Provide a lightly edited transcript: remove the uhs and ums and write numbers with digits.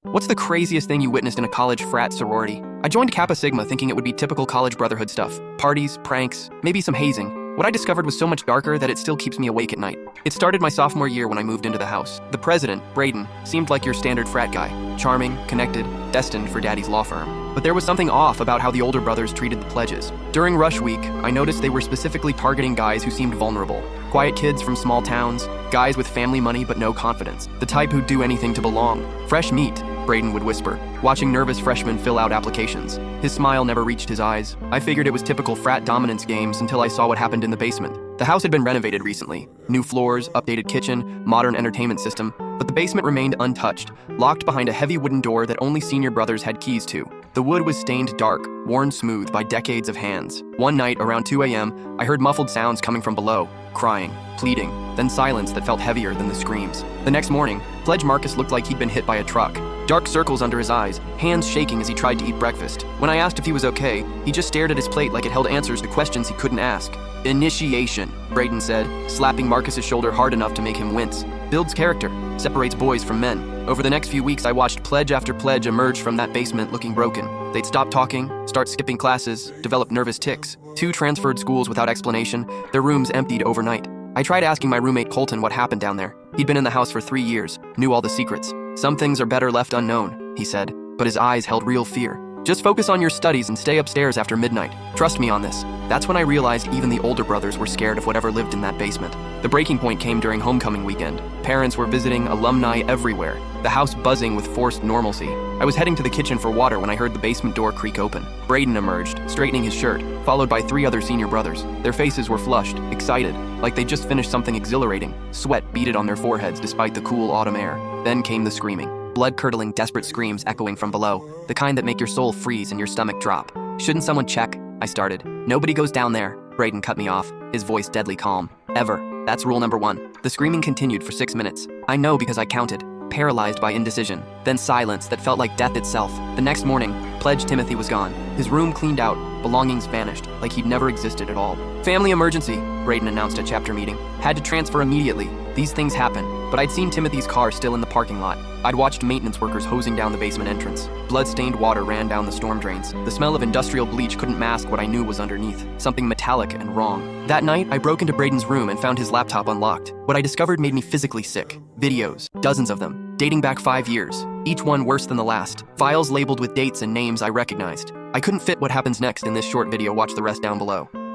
What's the craziest thing you witnessed in a college frat sorority? I joined Kappa Sigma thinking it would be typical college brotherhood stuff. Parties, pranks, maybe some hazing. What I discovered was so much darker that it still keeps me awake at night. It started my sophomore year when I moved into the house. The president, Braden, seemed like your standard frat guy. Charming, connected, destined for daddy's law firm. But there was something off about how the older brothers treated the pledges. During rush week, I noticed they were specifically targeting guys who seemed vulnerable. Quiet kids from small towns, guys with family money but no confidence. The type who'd do anything to belong. Fresh meat, Braden would whisper, watching nervous freshmen fill out applications. His smile never reached his eyes. I figured it was typical frat dominance games until I saw what happened in the basement. The house had been renovated recently. New floors, updated kitchen, modern entertainment system, but the basement remained untouched, locked behind a heavy wooden door that only senior brothers had keys to. The wood was stained dark, worn smooth by decades of hands. One night, around 2 a.m., I heard muffled sounds coming from below, crying, pleading, then silence that felt heavier than the screams. The next morning, Pledge Marcus looked like he'd been hit by a truck. Dark circles under his eyes, hands shaking as he tried to eat breakfast. When I asked if he was okay, he just stared at his plate like it held answers to questions he couldn't ask. Initiation, Braden said, slapping Marcus's shoulder hard enough to make him wince. Builds character, separates boys from men. Over the next few weeks, I watched pledge after pledge emerge from that basement looking broken. They'd stop talking, start skipping classes, develop nervous tics. 2 transferred schools without explanation, their rooms emptied overnight. I tried asking my roommate Colton what happened down there. He'd been in the house for 3 years, knew all the secrets. Some things are better left unknown, he said, but his eyes held real fear. Just focus on your studies and stay upstairs after midnight. Trust me on this. That's when I realized even the older brothers were scared of whatever lived in that basement. The breaking point came during homecoming weekend. Parents were visiting, alumni everywhere, the house buzzing with forced normalcy. I was heading to the kitchen for water when I heard the basement door creak open. Braden emerged, straightening his shirt, followed by 3 other senior brothers. Their faces were flushed, excited, like they just finished something exhilarating. Sweat beaded on their foreheads despite the cool autumn air. Then came the screaming. Blood-curdling, desperate screams echoing from below, the kind that make your soul freeze and your stomach drop. Shouldn't someone check? I started. Nobody goes down there. Braden cut me off, his voice deadly calm. Ever. That's rule number 1. The screaming continued for 6 minutes. I know because I counted. Paralyzed by indecision. Then silence that felt like death itself. The next morning, Pledge Timothy was gone. His room cleaned out, belongings vanished, like he'd never existed at all. Family emergency, Braden announced at chapter meeting. Had to transfer immediately. These things happen, but I'd seen Timothy's car still in the parking lot. I'd watched maintenance workers hosing down the basement entrance. Blood-stained water ran down the storm drains. The smell of industrial bleach couldn't mask what I knew was underneath, something metallic and wrong. That night, I broke into Braden's room and found his laptop unlocked. What I discovered made me physically sick. Videos, dozens of them, dating back 5 years, each one worse than the last. Files labeled with dates and names I recognized. I couldn't fit what happens next in this short video, watch the rest down below.